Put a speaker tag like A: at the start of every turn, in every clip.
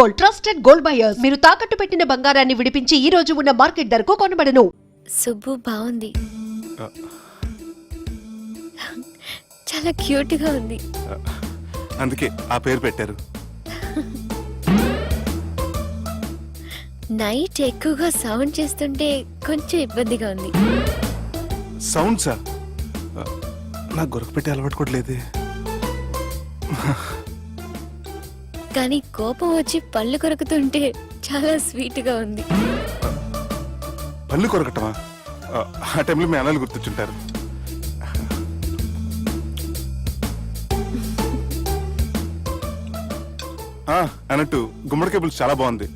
A: Gold, trusted gold buyers. మీరు తాకట్టు పెట్టిన బంగారాన్ని విడిపించి ఈ రోజు ఉన్న మార్కెట్ ధరకు కొనబడను.
B: సుబ్బు బాగుంది, చాలా క్యూట్ గా ఉంది.
C: అందుకే ఆ పేరు పెట్టారు.
B: నైట్ ఎక్కువగా సౌండ్ చేస్తుంటే కొంచెం ఇబ్బందిగా ఉంది.
C: సౌండ్సా? నాకు గొరక పెట్టే అలవాటు కూడా లేదే.
B: కానీ కోపం వచ్చి పళ్ళు కొరుకుతుంటే చాలా స్వీట్ గా ఉంది.
C: పళ్ళు కొరకటమా? ఆ టైంలో మీ అన్నలు గుర్తొచ్చుంటారు. అన్నట్టు గుమ్మడికాయ పులుసు చాలా బాగుంది.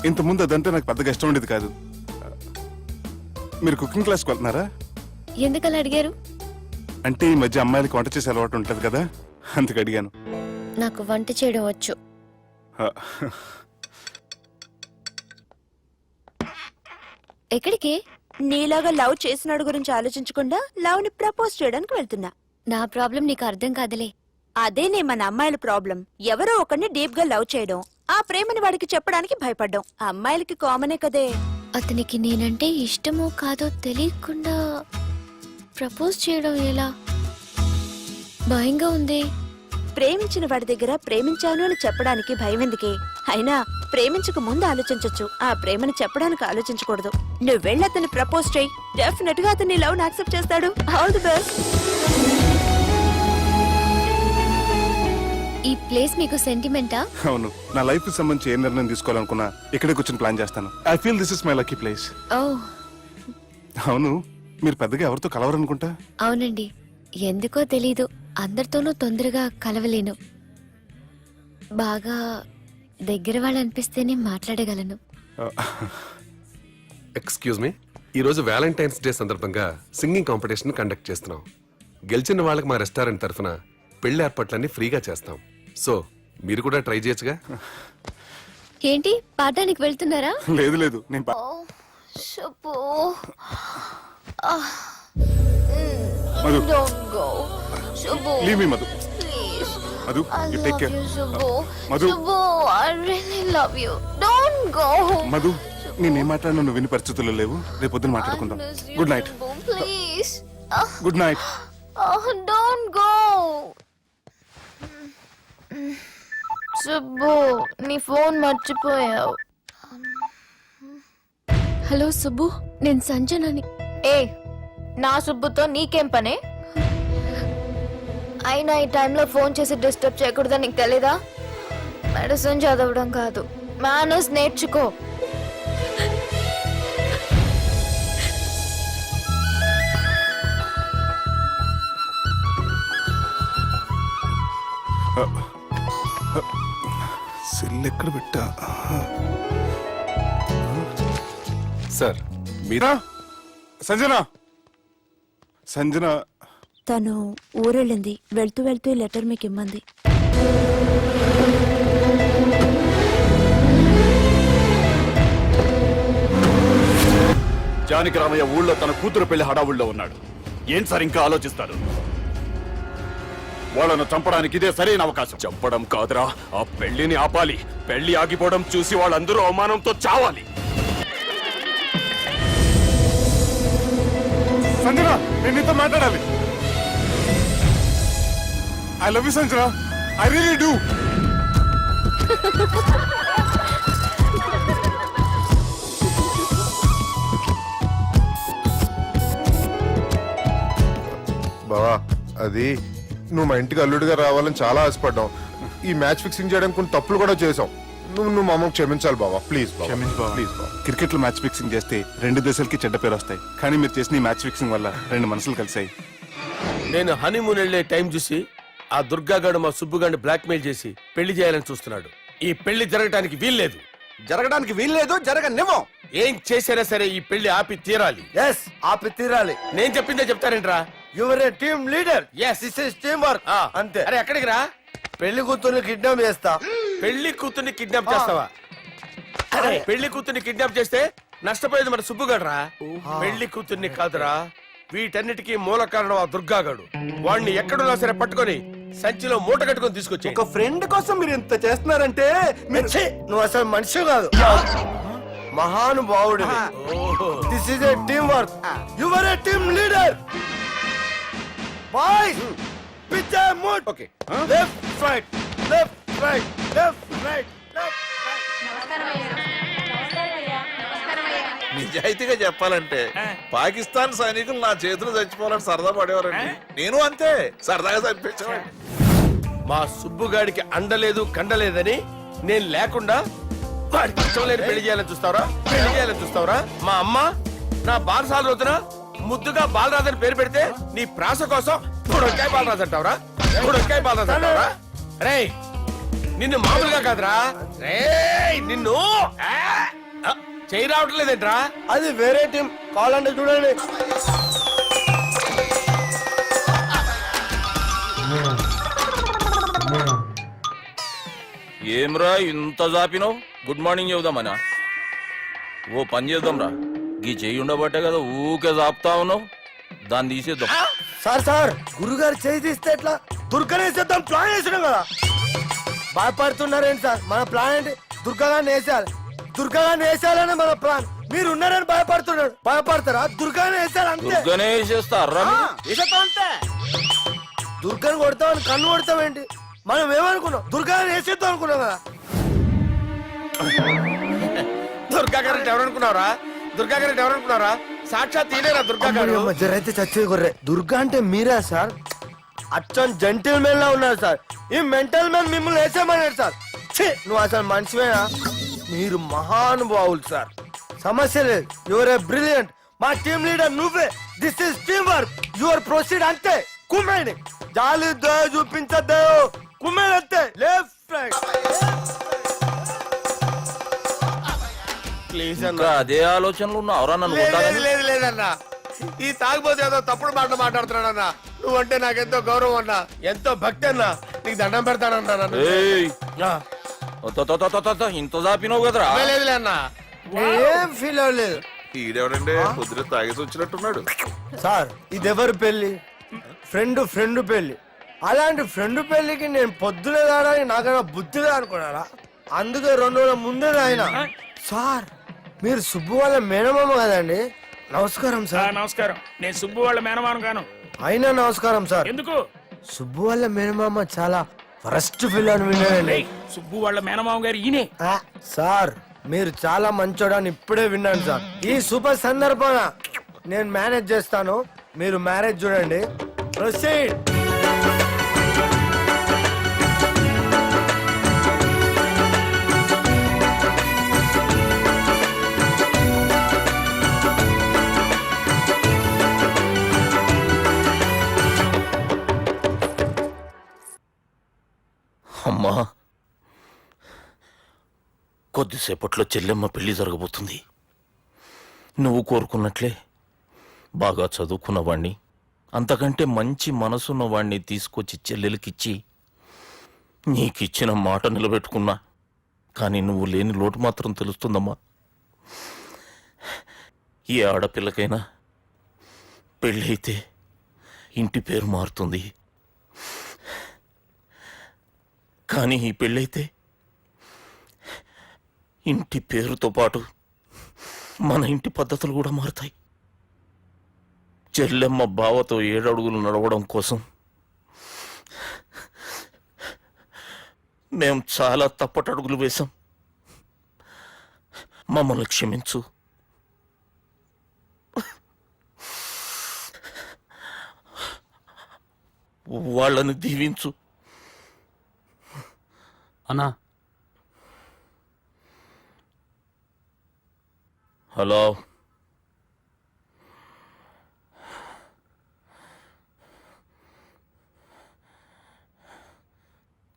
C: ఇంతకుముందు అదంటే నాకు పెద్దగా ఇష్టం ఉండేది కాదు. మీరు కుకింగ్ క్లాస్కి వెళ్తున్నారా?
B: ఎందుకలా అడిగారు?
C: అంటే ఈ మధ్య అమ్మాయిలకి వంట చేసే అలవాటు ఉంటుంది కదా, అందుకు అడిగాను.
B: నాకు వంట చేయడం వచ్చు. ఎక్కడికి?
D: నీలాగా లవ్ చేసినాడు గురించి ఆలోచించకుండా లవ్ ని ప్రపోజ్ చేయడానికి వెళ్తున్నా.
B: నా ప్రాబ్లం నీకు అర్థం కాదులే.
D: అదేనే మన అమ్మాయిల ప్రాబ్లం. ఎవరో ఒకరిని డీప్ గా లవ్ చేయడం, ఆ ప్రేమని వాడికి చెప్పడానికి భయపడ్డం అమ్మాయిలకి కామనే కదే.
B: అతనికి నేనంటే ఇష్టమో కాదో తెలియకుండా ప్రపోజ్ చేయడం ఎలా? భయంగా ఉంది.
D: ప్రేమించిన వాడి దగ్గర ప్రేమించాను అని చెప్పడానికి భయం ఎందుకే? అయినా ప్రేమించక ముందు ఆలోచించొచ్చు, ఆ ప్రేమని చెప్పడానికి ఆలోచించకూడదు. నువ్వు వెళ్ళి అతన్ని ప్రపోజ్ చేయి, డెఫినెట్ గా అతన్ని లవ్ యాక్సెప్ట్ చేస్తాడు. All the best.
B: ఈ ప్లేస్ మీకు సెంటిమెంటా?
C: అవును, నా లైఫ్ కి సంబంధించి ఏ నిర్ణయం తీసుకోవాలనుకున్నా ఇక్కడే కూర్చొని ప్లాన్ చేస్తాను. I feel this is my lucky place.
B: Oh
C: అవును, మీరు పెద్దగా ఎవరితో కలవరనుకుంటా?
B: అవునండి, ఎందుకో తెలీదు, అందరితోనూ తొందరగా కలవలేను. బాగా దగ్గర వాళ్ళు అనిపిస్తేనే మాట్లాడగలను.
E: ఎక్స్క్యూజ్ మీ, ఈరోజు వ్యాలంటైన్స్ డే సందర్భంగా సింగింగ్ కాంపిటీషన్ కండక్ట్ చేస్తున్నాం. గెలిచిన వాళ్ళకి మా రెస్టారెంట్ తరఫున పెళ్లి ఏర్పాట్లన్నీ ఫ్రీగా చేస్తాం. సో మీరు కూడా ట్రై చేయొచ్చుగా.
B: ఏంటి, పాడడానికి వెళ్తున్నారా?
C: లేదు లేదు, నేను Madhu, leave me, Madhu. Madhu, you take care. Madhu, Madhu, నేనేం మాట్లాడినా నువ్వు విని పరిస్థితుల్లో లేవు. రేపు పొద్దున మాట్లాడుకుందాం. Good night. Good night.
B: Don't go. Subbu, నీ ఫోన్ మర్చిపోయావు. హలో సుబ్బు, నేను సంజనని.
F: ఏ, నా సుబ్బుతో నీకేం పనే? అయినా ఈ టైంలో ఫోన్ చేసి డిస్టర్బ్ చేయకూడదని నీకు తెలీదా? మెడిసిన్ చదవడం కాదు, మేనర్స్ నేర్చుకో.
C: సెల్ ఎక్కడ పెట్టా?
E: సార్ మీరా?
C: సంజన, సంజన
D: తను ఊరెళ్ళింది. వెళ్తూ వెళ్తూ ఈ లెటర్ మీకు ఇమ్మంది.
G: జానకి రామయ్య ఊళ్ళో తన కూతురు పెళ్లి హడావుల్లో ఉన్నాడు. ఏం సార్ ఇంకా ఆలోచిస్తారు? వాళ్ళను చంపడానికి ఇదే సరైన అవకాశం. చంపడం కాదురా, ఆ పెళ్లిని ఆపాలి. పెళ్లి ఆగిపోవడం చూసి వాళ్ళందరూ అవమానంతో చావాలి.
C: సంజన, నేను నీతో మాట్లాడాలి. I love you Sanjana, I really do.
H: బావా, అది నువ్వు మా ఇంటికి అల్లుడిగా రావాలని చాలా ఆశపడ్డావు. ఈ మ్యాచ్ ఫిక్సింగ్ చేయడానికి కొన్ని తప్పులు కూడా చేసావు. నువ్వు మా అమ్మకు క్షమించాలి బావా, ప్లీజ్.
C: క్షమించు బావా, ప్లీజ్ బావా. క్రికెట్ లో మ్యాచ్ ఫిక్సింగ్ చేస్తే 2 దేశాలకి చెడ్డ పేరు వస్తాయి. కానీ మీరు చేసిన ఈ మ్యాచ్ ఫిక్సింగ్ వల్ల 2 మనసులు కలిసాయి.
I: నేను హనీమూన్ వెళ్లే టైం చూసి ఆ దుర్గాగాడు మా సుబ్బుగాడిని బ్లాక్మెయిల్ చేసి పెళ్లి చేయాలని చూస్తున్నాడు. ఈ పెళ్లి జరగడానికి వీల్లేదు. జరగనివ్వం. ఏం చేసినా సరే ఈ పెళ్లి ఆపి తీరాలి.
J: ఆపి తీరాలి.
I: నేను చెప్పిందే చెప్తారేంట్రా?
J: Your a team leader.
I: This is team work.
J: అంతే.
I: అరే ఎక్కడికి రా?
J: పెళ్లి కూతుర్ని కిడ్నాప్ చేస్తా.
I: పెళ్లి కూతుర్ని కిడ్నాప్ చేస్తావా? అరే పెళ్లి కూతుర్ని కిడ్నాప్ చేస్తే నష్టపోయేది మన సుబ్బుగాడురా. పెళ్లి కూతుర్ని కాదురా, వీటన్నిటికీ మూల కారణం ఆ దుర్గాగాడు. వాణ్ణి ఎక్కడున్నా సరే పట్టుకొని సంచిలో మూట కట్టుకొని తీసుకొచ్చి
J: ఒక ఫ్రెండ్ కోసం మీరు ఇంత చేస్తున్నారంటే ఛీ, నువ్వు అసలు మనిషి కాదు మహానుభావుడు this is a team work your a team leader boys pitch mood
I: okay
J: left right left right left right
K: నిజాయితీగా చెప్పాలంటే పాకిస్తాన్ సైనికులు నా చేతులు చచ్చిపోవాలని సరదా పడేవారండి నేను అంతే సరదాగా చంపించేవాడిని.
I: మా సుబ్బుగాడికి అండలేదు కండలేదని నేను లేకుండా వాడికి ఇష్టం లేని పెళ్లి చేయాలని చూస్తావరా పెళ్లి చేయాలని చూస్తావరా మా అమ్మ నా బాలసాల రోజున ముద్దుగా బాలరాజని పేరు పెడితే నీ ప్రాస కోసం పుడొక్కాయ బాలరాజు అంటావరా పుడొక్కాయ బాలరాజు అంటావరా రే నిన్ను మామూలుగా కాదురా రే నిన్ను చేయి రావట్లేదేంట్రా
J: అది వేరే టీం కావాలంటే చూడండి
G: ఏమ్రా ఇంత జాపినావు గుడ్ మార్నింగ్ చెబుదామనా ఓ పని చేద్దాంరా గీ చెయ్యి ఉండబట్టే కదా ఊకే జాపుతా ఉన్నావు దాన్ని తీసేద్దాం
J: సార్ గురుగారు చేయి తీస్తే ఎట్లా దుర్గనేసేద్దాం ప్లాన్ వేసినాం కదా భయపడుతున్నారేంటి సార్ మన ప్లాన్ ఏంటి దుర్గాన్ని వేసేయాలి దుర్గాన్ని వేసేయాలని మన ప్లాన్ మీరు ఉన్నారని భయపడుతున్నాడు భయపడతారా దుర్గాన్ని వేసేయాలి అంతే
G: దుర్గనే వేసేస్తారా
J: అంతే దుర్గాన్ని కొడతామని కన్ను కొడతామేంటి మనం ఏమనుకున్నాం దుర్గాన్ని వేసేద్దాం అనుకున్నాం కదా
I: దుర్గా గారు ఎవరనుకున్నారా దుర్గా గారు ఎవరనుకున్నారా సాక్షాత్ తీరేరా దుర్గా గారు
J: జరైతే చచ్చే గొర్రె దుర్గా అంటే మీరా సార్ అచ్చం జెంటిల్ మెన్ లా ఉన్నారు సార్ ఈ మెంటల్ మెన్ మిమ్మల్ని వేసేమన్నాడు సార్ ఛీ, నువ్వు అసలు మనిషివేనా మీరు మహానుభావులు సార్ సమస్య లేదు యువర్ ఏ బ్రిలియంట్ మా టీమ్ లీడర్ నువ్వే this is team work your proceed అంతే కుమ్మేని జాలి చూపించద్దు కుమ్మేని అంతే లెఫ్ట్ రైట్
I: ప్లీజ్
G: ఇంకా అదే ఆలోచనలు ఉన్నావురా నన్ను
I: లేదు
G: కొట్టాలని?
I: లేదు లేదన్నా ఈ తాగుబోతు ఏదో తప్పుడు మాటలు మాట్లాడుతున్నాడన్నా నువ్వంటే నాకెంతో గౌరవం అన్నా ఎంతో భక్తి అన్నా నీకు దండం పెడతానన్నా నన్ను
G: ఏయ్,
I: ఆ,
G: ఇంత జాపినావు కదరా
I: లేదులే అన్నా
J: ఏం ఫీల్ అవ్వలేదు
K: ఈడెవడండి పొద్దున తాగేసి వచ్చినట్టున్నాడు.
J: సార్ ఇది ఎవరు పెళ్లి ఫ్రెండ్ పెళ్లి అలాంటి ఫ్రెండ్ పెళ్లికి నేను పొద్దునే దాడని నాకన్నా బుద్ధిగా అనుకున్నారా అందుకే 2 రోజుల ముందే ఆయన సార్ మీరు సుబ్బు వాళ్ళ మేనమామ కదండి నమస్కారం సార్
L: నమస్కారం నేను సుబ్బు వాళ్ళ మేనమాను గాను
J: అయినా నమస్కారం సార్
L: ఎందుకు
J: సుబ్బు వాళ్ళ మేనమామ చాలా ఫస్ట్ ఫిల్ అని విన్నానండి
L: సుబ్బు వాళ్ళ మేనమామ గారు ఈయనే
J: ఆ, సార్ మీరు చాలా మంచోడని ఇప్పుడే విన్నాను సార్ ఈ శుభ సందర్భాన నేను మేనేజ్ చేస్తాను మీరు మ్యారేజ్ చూడండి ప్రొసీడ్
G: అమ్మా కొద్దిసేపట్లో చెల్లెమ్మ పెళ్లి జరగబోతుంది నువ్వు కోరుకున్నట్లే బాగా చదువుకున్నవాణ్ణి అంతకంటే మంచి మనసున్నవాణ్ణి తీసుకొచ్చి చెల్లెలకిచ్చి నీకిచ్చిన మాట నిలబెట్టుకున్నా కానీ నువ్వు లేని లోటు మాత్రం తెలుస్తుందమ్మా ఏ ఆడపిల్లకైనా పెళ్ళైతే ఇంటి పేరు మారుతుంది కానీ ఈ పెళ్ళైతే ఇంటి పేరుతో పాటు మన ఇంటి పద్ధతులు కూడా మారుతాయి చెల్లెమ్మ బావతో 7 అడుగులు నడవడం కోసం మేం చాలా తప్పటడుగులు వేశాం మమ్మల్ని క్షమించు వాళ్ళని దీవించు
L: అన్నా
G: హలో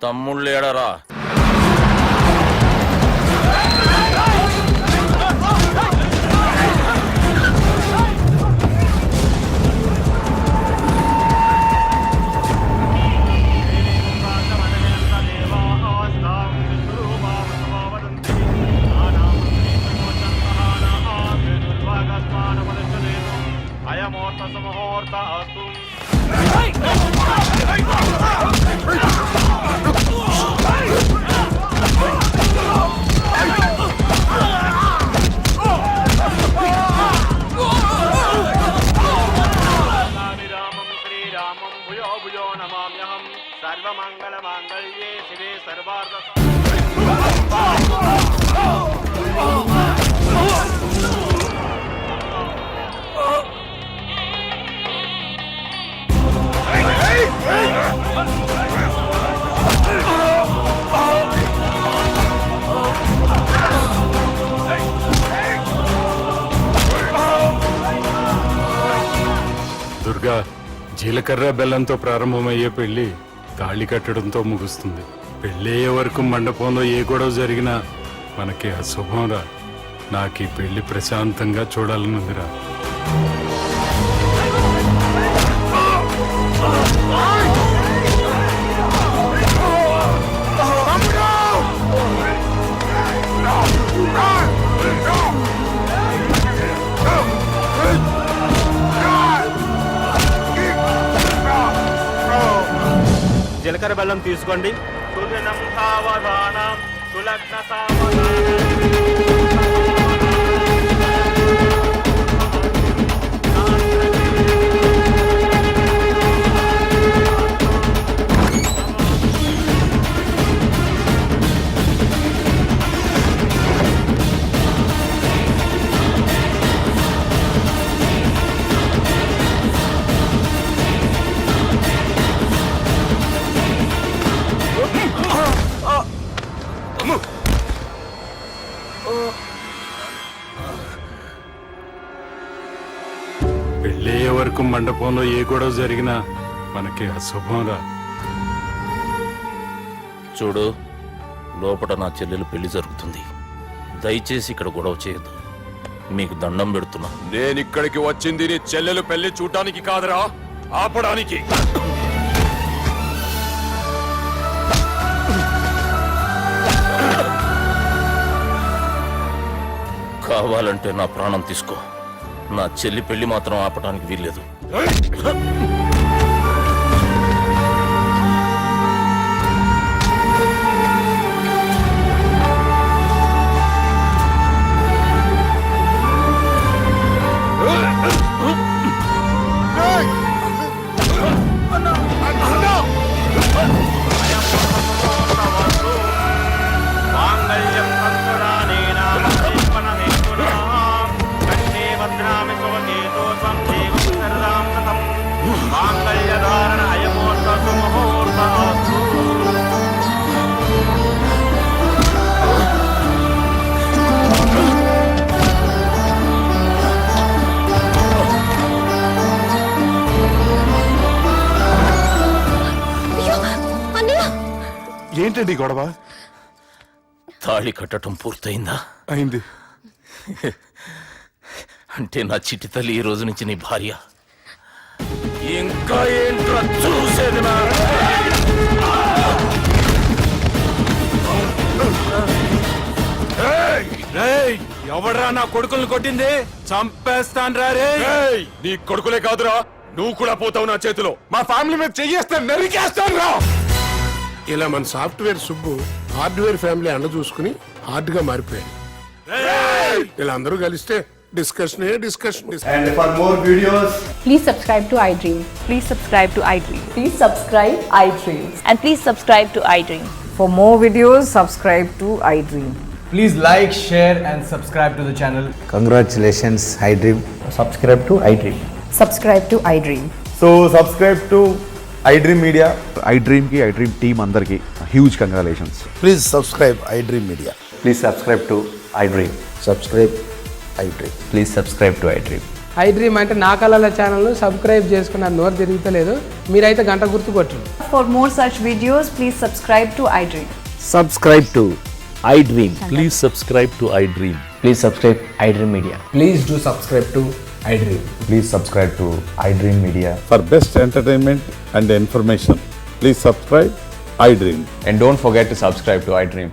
G: తమ్ముళ్ళు ఏడరా
L: అయమోర్త సమహోర్త అస్తు జీలకర్ర బెల్లంతో ప్రారంభమయ్యే పెళ్లి తాళి కట్టడంతో ముగుస్తుంది. పెళ్ళయ్యే వరకు మండపంలో ఏ గొడవ జరిగినా మనకి అశుభం రా. నాకు ఈ పెళ్లి ప్రశాంతంగా చూడాలనుందిరా.
J: జీలకర్ర బెల్లం తీసుకోండి.
L: పెళ్ళయ్యే వరకు మండపంలో ఏ గొడవ జరిగినా మనకి అశుభం రా.
G: చూడు, లోపల నా చెల్లెలు పెళ్లి జరుగుతుంది. దయచేసి ఇక్కడ గొడవ చేయొద్దు. మీకు దండం పెడుతున్నా.
E: నేను ఇక్కడికి వచ్చింది నీ చెల్లెలు పెళ్లి చూడటానికి కాదురా, ఆపడానికి.
G: కావాలంటే నా ప్రాణం తీసుకో. నా చెల్లి పెళ్లి మాత్రం ఆపడానికి వీల్లేదు.
C: ఏంటండి గొడవ?
G: తాళి కట్టడం పూర్తయిందా?
C: అయింది.
G: అంటే నా చిట్టి తల్లి ఈ రోజు నుంచి నీ భార్య. ఇంకా ఏంట్రా చూసేది?
L: ఎవడరా నా కొడుకుల్ని కొట్టింది? చంపేస్తాను రా రే.
E: నీ కొడుకులే కాదురా, నువ్వు కూడా పోతావు నా చేతిలో.
C: మా ఫ్యామిలీ మీద చెయ్యేస్తాను, నరికేస్తాను రా.
I: ఇలా మన సాఫ్ట్వేర్ సుబ్బు హార్డ్వేర్ ఫ్యామిలీ అండ చూసుకుని హార్డ్ గా మారిపోయాడు. ఇలా అందరూ కలిస్తే discussion.
J: And for more videos,
B: Please subscribe to iDream.
D: Please subscribe to iDream.
B: Please subscribe iDream.
D: And please subscribe to iDream.
B: For more videos, subscribe to iDream.
J: please like, share and subscribe to the channel.
M: Congratulations, iDream.
J: Subscribe to iDream.
B: Subscribe to iDream.
J: So subscribe to iDream Media.
M: iDream ki iDream team andarki huge congratulations.
J: Please subscribe iDream Media.
M: Please subscribe to iDream.
J: Subscribe iDream.
M: Please subscribe to iDream.
N: iDream అంటే నా కళల channel subscribe చేసుకున్న నోరు తిరుగుతలేదు. మీరైతే గంట గుర్తు కొట్టండి.
B: For more such videos, please subscribe to iDream.
M: Subscribe to iDream. Please subscribe to iDream. Please subscribe iDream Media.
J: Please do subscribe to iDream.
M: Please subscribe to iDream Media.
K: For best entertainment and information, please subscribe iDream.
M: And don't forget to subscribe to iDream.